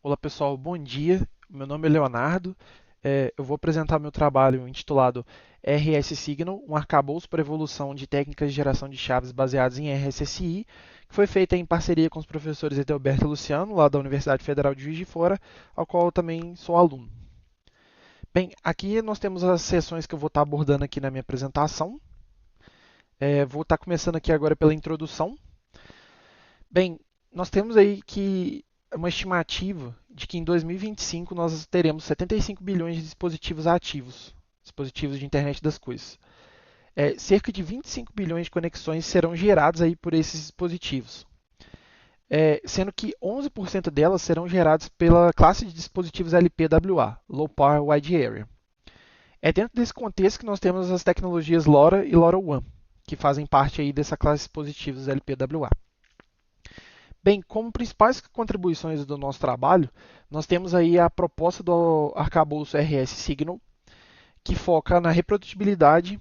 Olá pessoal, bom dia. Meu nome é Leonardo. Eu vou apresentar meu trabalho intitulado RS Signal, um arcabouço para evolução de técnicas de geração de chaves baseadas em RSSI, que foi feita em parceria com os professores Edelberto e Luciano, lá da Universidade Federal de Juiz de Fora, ao qual eu também sou aluno. Bem, aqui nós temos as sessões que eu vou estar abordando aqui na minha apresentação. Vou estar começando aqui agora pela introdução. Bem, nós temos aí que uma estimativa de que em 2025 nós teremos 75 bilhões de dispositivos ativos, dispositivos de internet das coisas. Cerca de 25 bilhões de conexões serão geradas aí por esses dispositivos, sendo que 11% delas serão geradas pela classe de dispositivos LPWA, Low Power Wide Area. É dentro desse contexto que nós temos as tecnologias LoRa e LoRaWAN, que fazem parte aí dessa classe de dispositivos LPWA. Bem, como principais contribuições do nosso trabalho, nós temos aí a proposta do arcabouço RS Signal, que foca na reprodutibilidade,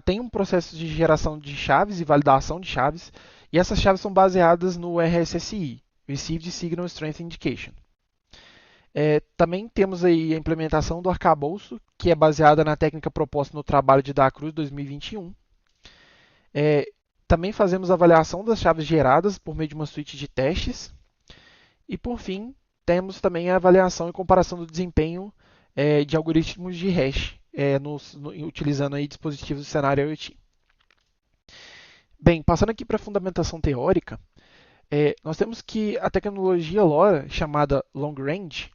tem um processo de geração de chaves e validação de chaves, e essas chaves são baseadas no RSSI, Received Signal Strength Indication. Também temos aí a implementação do arcabouço, que é baseada na técnica proposta no trabalho de Da Cruz 2021. Também fazemos avaliação das chaves geradas por meio de uma suíte de testes. E, por fim, temos também a avaliação e comparação do desempenho de algoritmos de hash, utilizando aí dispositivos do cenário IoT. Bem, passando aqui para a fundamentação teórica, nós temos que a tecnologia LoRa, chamada Long Range,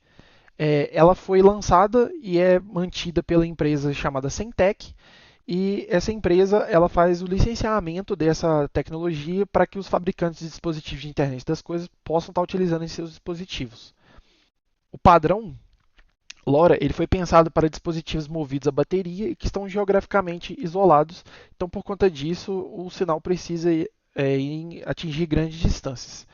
ela foi lançada e é mantida pela empresa chamada Semtech, e essa empresa ela faz o licenciamento dessa tecnologia para que os fabricantes de dispositivos de internet das coisas possam estar utilizando em seus dispositivos. O padrão LoRa ele foi pensado para dispositivos movidos a bateria e que estão geograficamente isolados, então por conta disso o sinal precisa atingir grandes distâncias.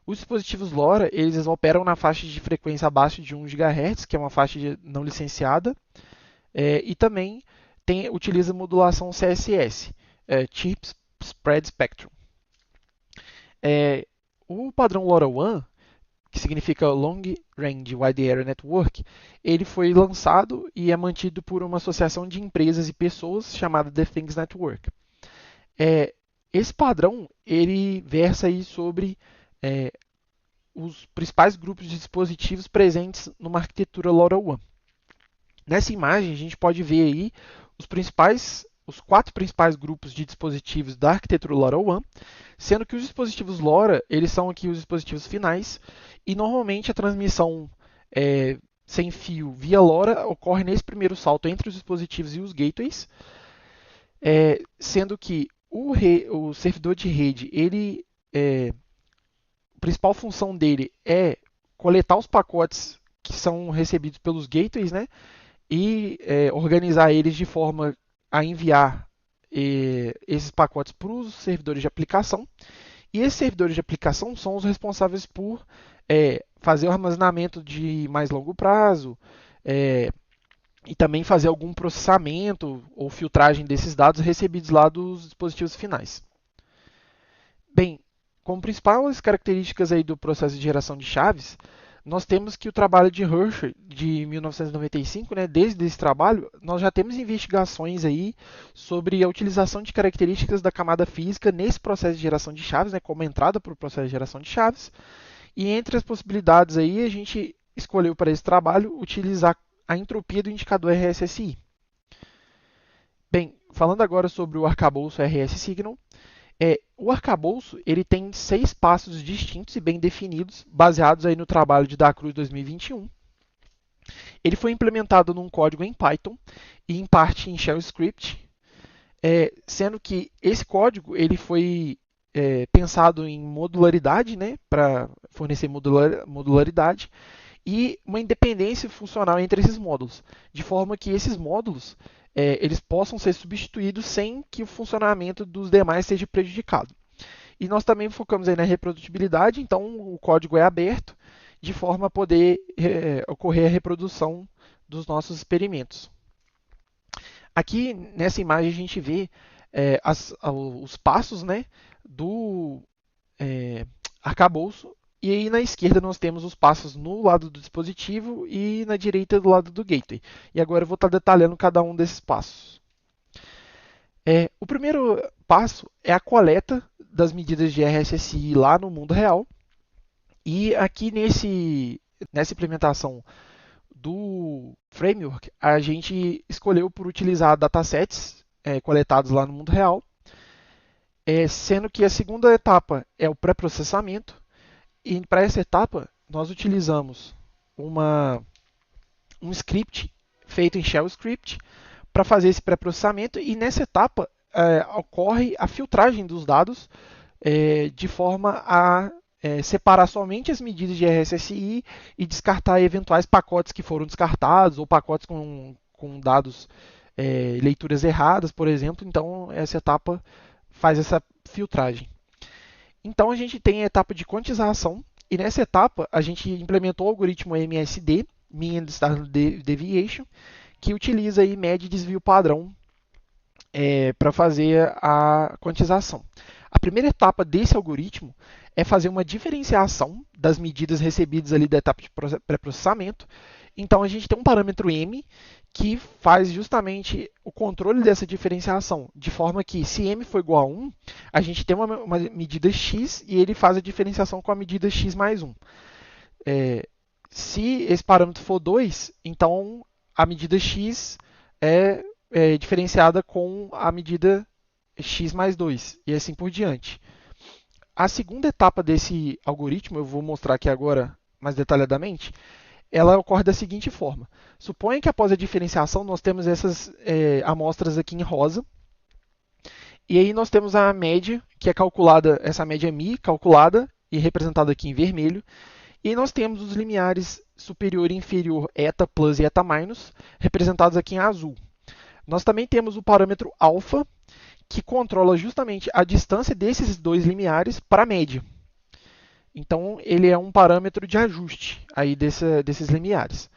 Os dispositivos LoRa eles operam na faixa de frequência abaixo de 1 GHz, que é uma faixa não licenciada, e também utiliza modulação CSS, Chip Spread Spectrum. O padrão LoRaWAN, que significa Long Range Wide Area Network, ele foi lançado e é mantido por uma associação de empresas e pessoas chamada The Things Network. Esse padrão ele versa aí sobre os principais grupos de dispositivos presentes numa arquitetura LoRaWAN. Nessa imagem a gente pode ver aí os 4 principais grupos de dispositivos da arquitetura LoRaWAN, sendo que os dispositivos LoRa eles são aqui os dispositivos finais e normalmente a transmissão sem fio via LoRa ocorre nesse primeiro salto entre os dispositivos e os gateways, sendo que o servidor de rede a principal função dele é coletar os pacotes que são recebidos pelos gateways, né, e organizar eles de forma a enviar esses pacotes para os servidores de aplicação. E esses servidores de aplicação são os responsáveis por fazer o armazenamento de mais longo prazo e também fazer algum processamento ou filtragem desses dados recebidos lá dos dispositivos finais. Bem, como principais características aí do processo de geração de chaves, nós temos que o trabalho de Hershey, de 1995, né, desde esse trabalho, nós já temos investigações aí sobre a utilização de características da camada física nesse processo de geração de chaves, né, como entrada para o processo de geração de chaves. E entre as possibilidades aí, a gente escolheu para esse trabalho utilizar a entropia do indicador RSSI. Bem, falando agora sobre o arcabouço RS Signal, o arcabouço ele tem 6 passos distintos e bem definidos, baseados aí no trabalho de Da Cruz 2021. Ele foi implementado num código em Python e em parte em Shell Script, sendo que esse código ele foi pensado em modularidade, né, para fornecer modularidade e uma independência funcional entre esses módulos, de forma que esses módulos eles possam ser substituídos sem que o funcionamento dos demais seja prejudicado. E nós também focamos aí na reprodutibilidade, então o código é aberto, de forma a poder ocorrer a reprodução dos nossos experimentos. Aqui nessa imagem a gente vê os passos, né, do arcabouço E aí na esquerda nós temos os passos no lado do dispositivo e na direita do lado do gateway. E agora eu vou estar detalhando cada um desses passos. O primeiro passo é a coleta das medidas de RSSI lá no mundo real. E aqui nessa implementação do framework, a gente escolheu por utilizar datasets coletados lá no mundo real, sendo que a segunda etapa é o pré-processamento. E para essa etapa, nós utilizamos um script feito em Shell Script para fazer esse pré-processamento. E nessa etapa ocorre a filtragem dos dados de forma a separar somente as medidas de RSSI e descartar eventuais pacotes que foram descartados ou pacotes com dados, leituras erradas, por exemplo. Então, essa etapa faz essa filtragem. Então, a gente tem a etapa de quantização, e nessa etapa a gente implementou o algoritmo MSD, Mean Standard Deviation, que utiliza aí média e desvio padrão para fazer a quantização. A primeira etapa desse algoritmo é fazer uma diferenciação das medidas recebidas ali da etapa de pré-processamento. Então a gente tem um parâmetro M que faz justamente o controle dessa diferenciação, de forma que se M for igual a 1, a gente tem uma medida X e ele faz a diferenciação com a medida X mais 1. Se esse parâmetro for 2, então a medida X é diferenciada com a medida x mais 2, e assim por diante. A segunda etapa desse algoritmo, eu vou mostrar aqui agora mais detalhadamente, ela ocorre da seguinte forma. Suponha que após a diferenciação nós temos essas amostras aqui em rosa, e aí nós temos a média, que é calculada, essa média mi, calculada e representada aqui em vermelho, e nós temos os limiares superior e inferior eta plus e eta minus, representados aqui em azul. Nós também temos o parâmetro alfa, que controla justamente a distância desses dois limiares para a média. Então, ele é um parâmetro de ajuste aí desses limiares.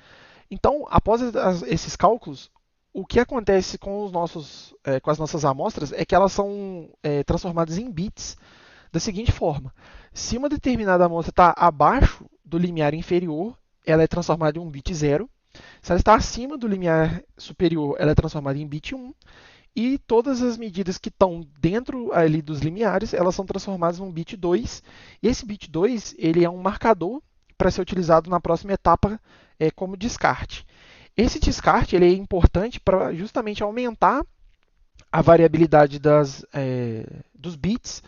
Então, após esses cálculos, o que acontece com as nossas amostras é que elas são transformadas em bits da seguinte forma. Se uma determinada amostra está abaixo do limiar inferior, ela é transformada em um bit 0. Se ela está acima do limiar superior, ela é transformada em bit 1. E todas as medidas que estão dentro ali dos limiares, elas são transformadas em um bit 2. E esse bit 2 ele é um marcador para ser utilizado na próxima etapa como descarte. Esse descarte ele é importante para justamente aumentar a variabilidade dos bits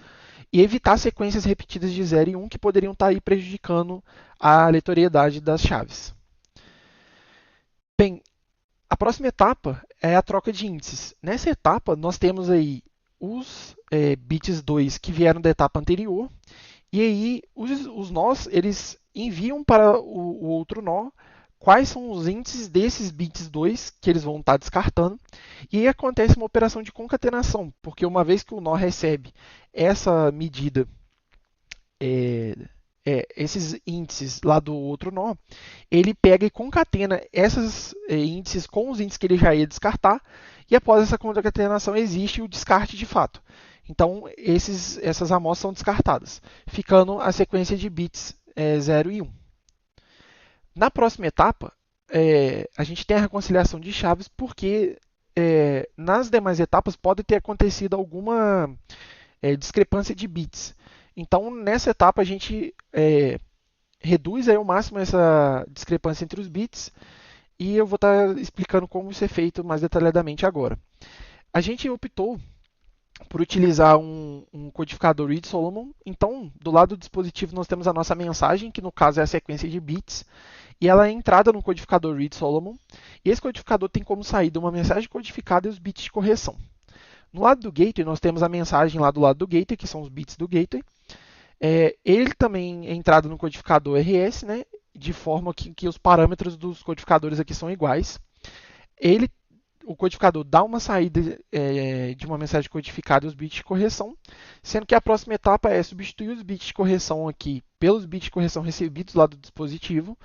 e evitar sequências repetidas de 0 e 1 que poderiam estar aí prejudicando a aleatoriedade das chaves. Bem, a próxima etapa é a troca de índices. Nessa etapa, nós temos aí os bits 2 que vieram da etapa anterior, e aí os nós eles enviam para o outro nó quais são os índices desses bits 2 que eles vão estar descartando, e aí acontece uma operação de concatenação, porque uma vez que o nó recebe essa medida, esses índices lá do outro nó, ele pega e concatena esses índices com os índices que ele já ia descartar, e após essa concatenação existe o descarte de fato. Então, essas amostras são descartadas, ficando a sequência de bits 0 e 1. Na próxima etapa, a gente tem a reconciliação de chaves, porque nas demais etapas pode ter acontecido alguma discrepância de bits. Então, nessa etapa, a gente reduz aí ao máximo essa discrepância entre os bits, e eu vou estar explicando como isso é feito mais detalhadamente agora. A gente optou por utilizar um codificador Reed-Solomon. Então, do lado do dispositivo, nós temos a nossa mensagem, que no caso é a sequência de bits, e ela é entrada no codificador Reed-Solomon, e esse codificador tem como saída uma mensagem codificada e os bits de correção. No lado do gateway, nós temos a mensagem lá do lado do gateway, que são os bits do gateway. Ele também é entrado no codificador RS, né, de forma que os parâmetros dos codificadores aqui são iguais. O codificador dá uma saída de uma mensagem codificada e os bits de correção, sendo que a próxima etapa é substituir os bits de correção aqui pelos bits de correção recebidos lá do dispositivo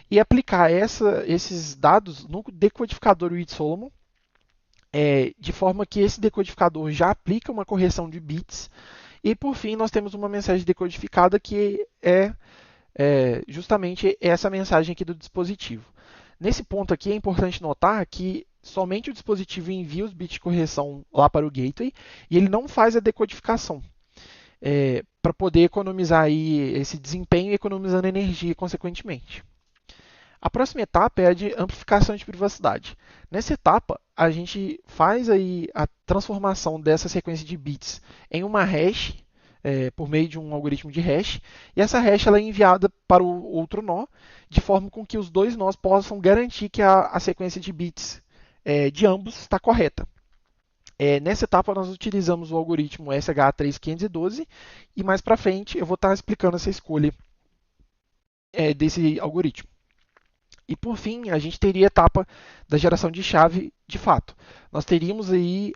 e aplicar esses dados no decodificador Reed-Solomon, de forma que esse decodificador já aplica uma correção de bits. E por fim, nós temos uma mensagem decodificada que é justamente essa mensagem aqui do dispositivo. Nesse ponto aqui é importante notar que somente o dispositivo envia os bits de correção lá para o gateway e ele não faz a decodificação, para poder economizar aí esse desempenho e economizando energia consequentemente. A próxima etapa é a de amplificação de privacidade. Nessa etapa, a gente faz aí a transformação dessa sequência de bits em uma hash, por meio de um algoritmo de hash, e essa hash ela é enviada para o outro nó, de forma com que os dois nós possam garantir que a sequência de bits de ambos está correta. Nessa etapa, nós utilizamos o algoritmo SH3512 e mais para frente eu vou estar explicando essa escolha desse algoritmo. E por fim, a gente teria a etapa da geração de chave de fato. Nós teríamos aí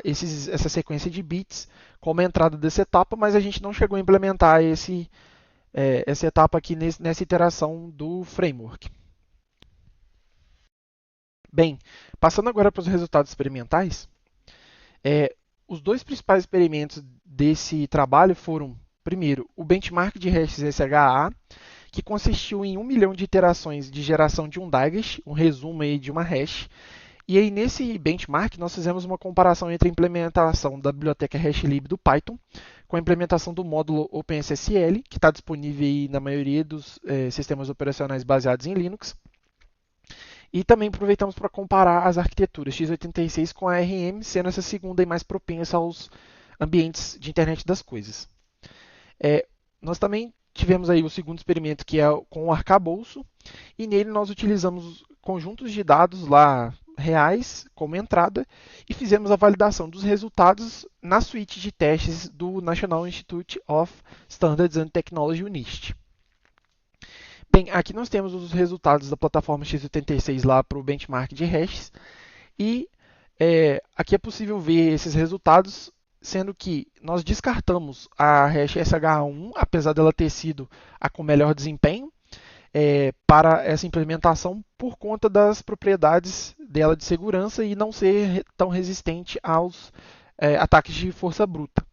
essa sequência de bits como entrada dessa etapa, mas a gente não chegou a implementar essa etapa aqui nessa iteração do framework. Bem, passando agora para os resultados experimentais, os dois principais experimentos desse trabalho foram, primeiro, o benchmark de hashes SHA, que consistiu em 1 milhão de iterações de geração de um Digest, um resumo aí de uma hash. E aí nesse benchmark nós fizemos uma comparação entre a implementação da biblioteca HashLib do Python com a implementação do módulo OpenSSL, que está disponível aí na maioria dos sistemas operacionais baseados em Linux. E também aproveitamos para comparar as arquiteturas x86 com a ARM, sendo essa segunda aí mais propensa aos ambientes de internet das coisas. Nós também tivemos aí o segundo experimento, que é com o arcabouço, e nele nós utilizamos conjuntos de dados lá reais como entrada e fizemos a validação dos resultados na suíte de testes do National Institute of Standards and Technology, o NIST. Bem, aqui nós temos os resultados da plataforma x86 lá para o benchmark de hashes e aqui é possível ver esses resultados, sendo que nós descartamos a hash SH1, apesar dela ter sido a com melhor desempenho para essa implementação por conta das propriedades dela de segurança e não ser tão resistente aos ataques de força bruta.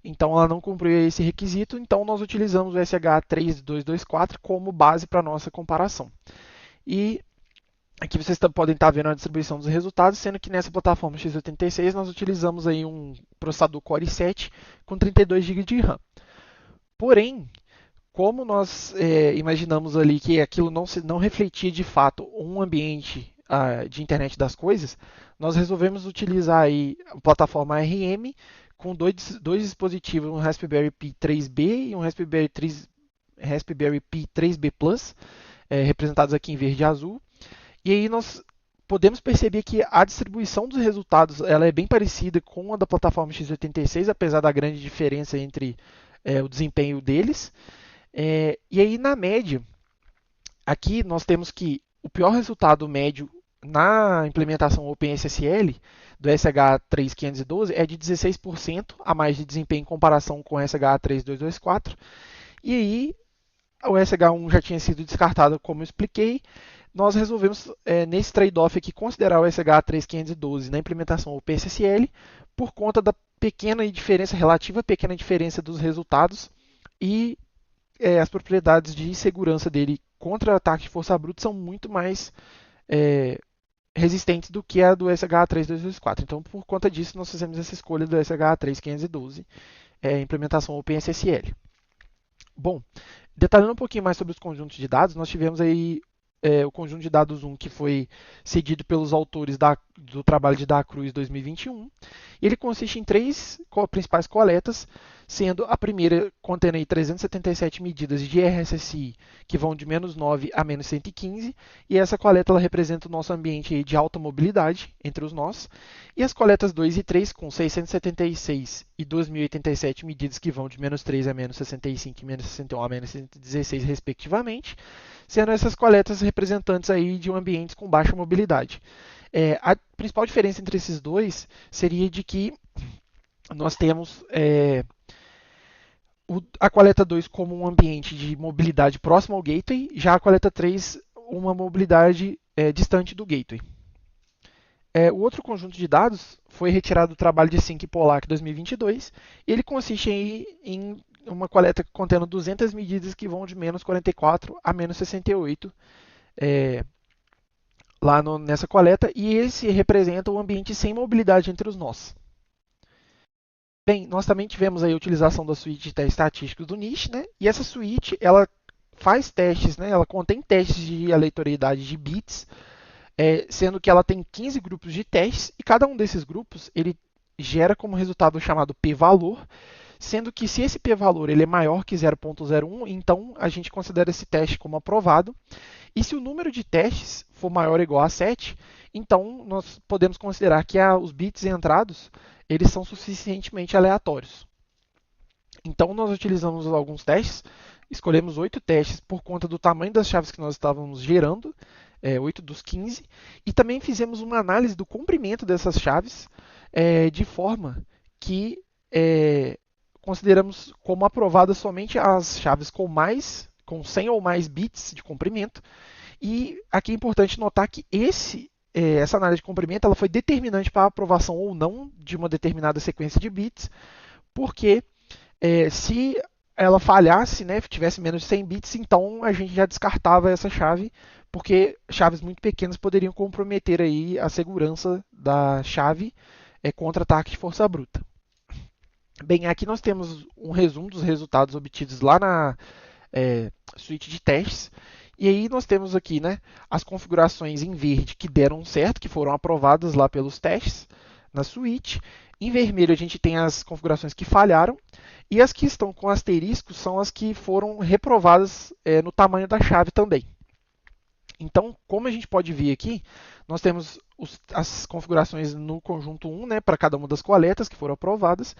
Então ela não cumpriu esse requisito, então nós utilizamos o SH3224 como base para a nossa comparação. E aqui vocês podem estar vendo a distribuição dos resultados, sendo que nessa plataforma x86 nós utilizamos aí um processador Core i7 com 32 GB de RAM. Porém, como nós imaginamos ali que aquilo não refletia de fato um ambiente de internet das coisas, nós resolvemos utilizar aí a plataforma ARM com dois dispositivos, um Raspberry Pi 3B e um Raspberry Pi 3B Plus, representados aqui em verde e azul. E aí nós podemos perceber que a distribuição dos resultados ela é bem parecida com a da plataforma x86, apesar da grande diferença entre o desempenho deles. E aí na média, aqui nós temos que o pior resultado médio na implementação OpenSSL do SH3512 é de 16% a mais de desempenho em comparação com o SH3224. E aí o SH1 já tinha sido descartado, como eu expliquei. Nós resolvemos, nesse trade-off aqui, considerar o SH3512 na implementação OpenSSL por conta da relativa pequena diferença dos resultados e as propriedades de segurança dele contra ataque de força bruta são muito mais resistentes do que a do SH3224. Então, por conta disso, nós fizemos essa escolha do SH3512, implementação OpenSSL. Bom, detalhando um pouquinho mais sobre os conjuntos de dados, nós tivemos aí o conjunto de dados 1 que foi cedido pelos autores do trabalho de Da Cruz 2021. Ele consiste em 3 principais coletas, sendo a primeira contendo aí 377 medidas de RSSI que vão de -9 a -115, e essa coleta ela representa o nosso ambiente aí de alta mobilidade entre os nós, e as coletas 2 e 3 com 676 e 2087 medidas que vão de -3 a -65 e -61 a -116 respectivamente, sendo essas coletas representantes aí de ambientes com baixa mobilidade. A principal diferença entre esses dois seria de que nós temos a coleta 2 como um ambiente de mobilidade próximo ao gateway, já a coleta 3 uma mobilidade distante do gateway. O outro conjunto de dados foi retirado do trabalho de Sink e Pollack 2022, e ele consiste em uma coleta contendo 200 medidas que vão de menos 44 a menos 68 é, lá nessa coleta, e esse representa o ambiente sem mobilidade entre os nós. Bem, nós também tivemos aí a utilização da suíte de testes estatísticos do NIST, né? E essa suíte, ela faz testes, né? Ela contém testes de aleatoriedade de bits, sendo que ela tem 15 grupos de testes, e cada um desses grupos, ele gera como resultado o chamado p-valor, sendo que se esse p-valor ele é maior que 0,01, então a gente considera esse teste como aprovado. E se o número de testes for maior ou igual a 7, então nós podemos considerar que os bits entrados eles são suficientemente aleatórios. Então nós utilizamos alguns testes, escolhemos 8 testes por conta do tamanho das chaves que nós estávamos gerando, 8 dos 15, e também fizemos uma análise do comprimento dessas chaves, de forma que consideramos como aprovadas somente as chaves com 100 ou mais bits de comprimento. E aqui é importante notar que essa análise de comprimento ela foi determinante para a aprovação ou não de uma determinada sequência de bits, porque se ela falhasse, né, tivesse menos de 100 bits, então a gente já descartava essa chave, porque chaves muito pequenas poderiam comprometer aí a segurança da chave contra ataque de força bruta. Bem, aqui nós temos um resumo dos resultados obtidos lá na suíte de testes. E aí nós temos aqui, né, as configurações em verde que deram certo, que foram aprovadas lá pelos testes na suíte. Em vermelho a gente tem as configurações que falharam. E as que estão com asterisco são as que foram reprovadas no tamanho da chave também. Então, como a gente pode ver aqui, nós temos as configurações no conjunto 1, né, para cada uma das coletas que foram aprovadas.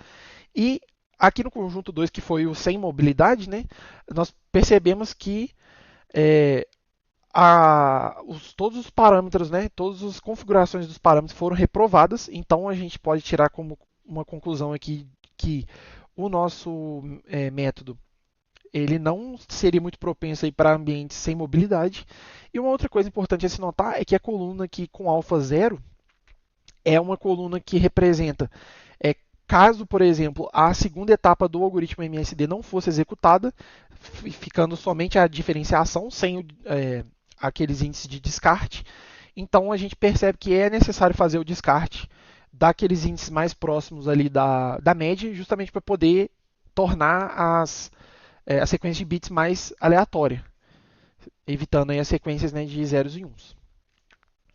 E aqui no conjunto 2, que foi o sem mobilidade, né, nós percebemos que todos os parâmetros, né, todas as configurações dos parâmetros foram reprovadas. Então a gente pode tirar como uma conclusão aqui que o nosso método ele não seria muito propenso para ambientes sem mobilidade. E uma outra coisa importante a se notar é que a coluna aqui com alfa 0 é uma coluna que representa caso, por exemplo, a segunda etapa do algoritmo MSD não fosse executada, ficando somente a diferenciação sem aqueles índices de descarte, então a gente percebe que é necessário fazer o descarte daqueles índices mais próximos ali da média, justamente para poder tornar a sequência de bits mais aleatória, evitando aí as sequências, né, de zeros e uns.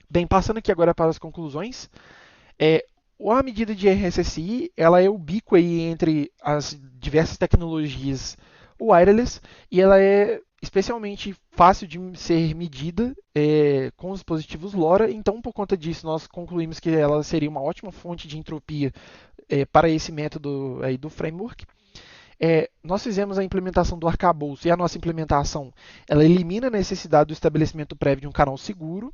Bem, passando aqui agora para as conclusões, a medida de RSSI ela é ubíqua aí entre as diversas tecnologias wireless e ela é especialmente fácil de ser medida com os dispositivos LoRa. Então, por conta disso, nós concluímos que ela seria uma ótima fonte de entropia para esse método aí do framework. Nós fizemos a implementação do arcabouço e a nossa implementação ela elimina a necessidade do estabelecimento prévio de um canal seguro.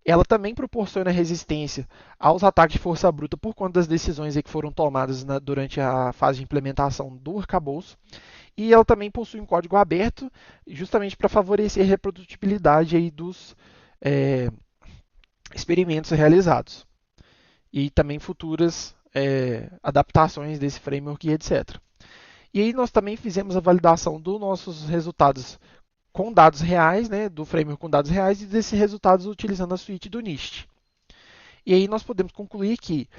Ela também proporciona resistência aos ataques de força bruta por conta das decisões que foram tomadas durante a fase de implementação do arcabouço. E ela também possui um código aberto, justamente para favorecer a reprodutibilidade aí dos experimentos realizados. E também futuras adaptações desse framework e etc. E aí nós também fizemos a validação dos nossos resultados com dados reais, né, do framework com dados reais e desses resultados utilizando a suíte do NIST. E aí nós podemos concluir que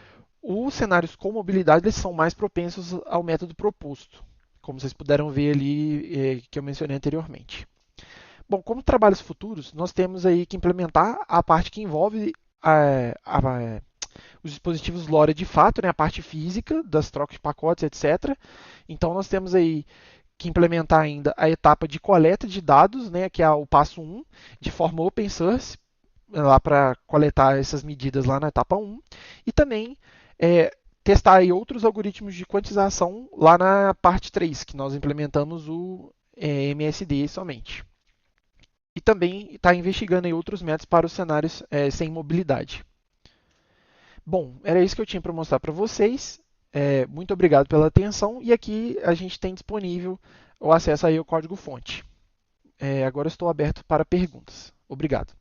os cenários com mobilidade eles são mais propensos ao método proposto, como vocês puderam ver ali que eu mencionei anteriormente. Bom, como trabalhos futuros, nós temos aí que implementar a parte que envolve os dispositivos LoRa de fato, né, a parte física das trocas de pacotes, etc. Então nós temos aí que implementar ainda a etapa de coleta de dados, né, que é o passo 1, de forma open source, lá para coletar essas medidas lá na etapa 1, e também testar aí outros algoritmos de quantização lá na parte 3, que nós implementamos o MSD somente. E também está investigando aí outros métodos para os cenários sem mobilidade. Bom, era isso que eu tinha para mostrar para vocês. Muito obrigado pela atenção. E aqui a gente tem disponível o acesso aí ao código-fonte. Agora estou aberto para perguntas. Obrigado.